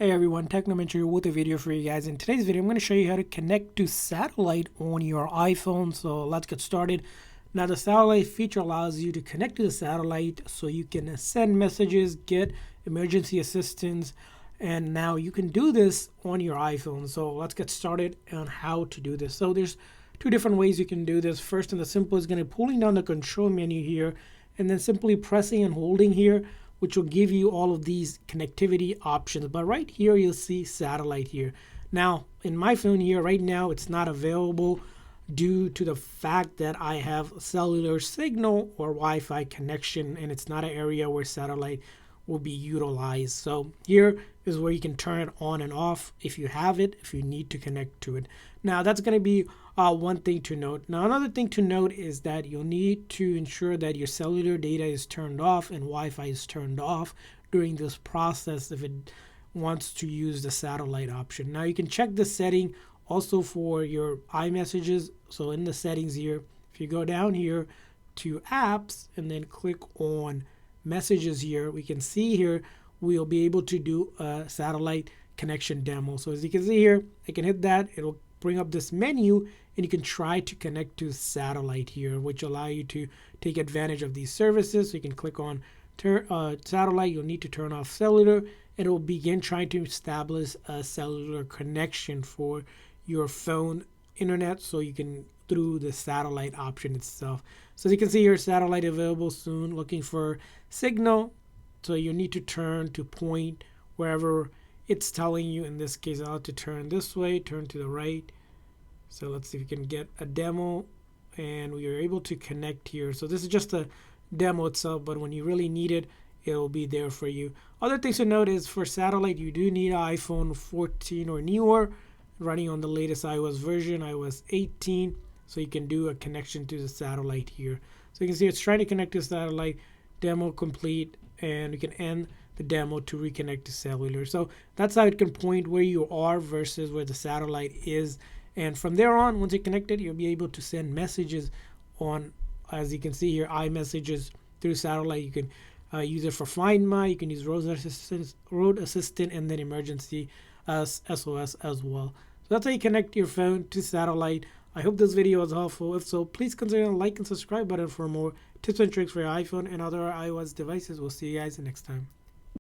Hey everyone, Technomentary here with a video for you guys. In today's video, I'm going to show you how to connect to satellite on your iPhone. So let's get started. Now the satellite feature allows you to connect to the satellite so you can send messages, get emergency assistance, and now you can do this on your iPhone. So let's get started on how to do this. So there's two different ways you can do this. First and the simple is going to be pulling down the control menu here and then simply pressing and holding here, which will give you all of these connectivity options. But right here, you'll see satellite here. Now, in my phone here, right now, it's not available due to the fact that I have cellular signal or Wi-Fi connection, and it's not an area where satellite will be utilized. So here is where you can turn it on and off if you have it, if you need to connect to it. Now that's going to be one thing to note. Now another thing to note is that you'll need to ensure that your cellular data is turned off and Wi-Fi is turned off during this process if it wants to use the satellite option. Now you can check the setting also for your iMessages. So in the settings here, if you go down here to apps and then click on messages here, we can see here we'll be able to do a satellite connection demo. So as you can see here, I can hit that, it'll bring up this menu and you can try to connect to satellite here, which allow you to take advantage of these services. So you can click on satellite, you'll need to turn off cellular, and it will begin trying to establish a cellular connection for your phone internet so you can through the satellite option itself. So as you can see here, satellite available soon, looking for signal. So you need to turn to point wherever it's telling you. In this case, I'll have to turn this way, turn to the right. So let's see if we can get a demo, and we are able to connect here. So this is just a demo itself, but when you really need it, it'll be there for you. Other things to note is for satellite, you do need an iPhone 14 or newer running on the latest iOS version, iOS 18. So you can do a connection to the satellite here. So you can see it's trying to connect to satellite, demo complete, and you can end the demo to reconnect to cellular. So that's how it can point where you are versus where the satellite is. And from there on, once you're connected, you'll be able to send messages on, as you can see here, iMessages through satellite. You can use it for Find My, you can use Road Assistant, and then emergency SOS as well. So that's how you connect your phone to satellite. I hope this video was helpful. If so, please consider the like and subscribe button for more tips and tricks for your iPhone and other iOS devices. We'll see you guys next time.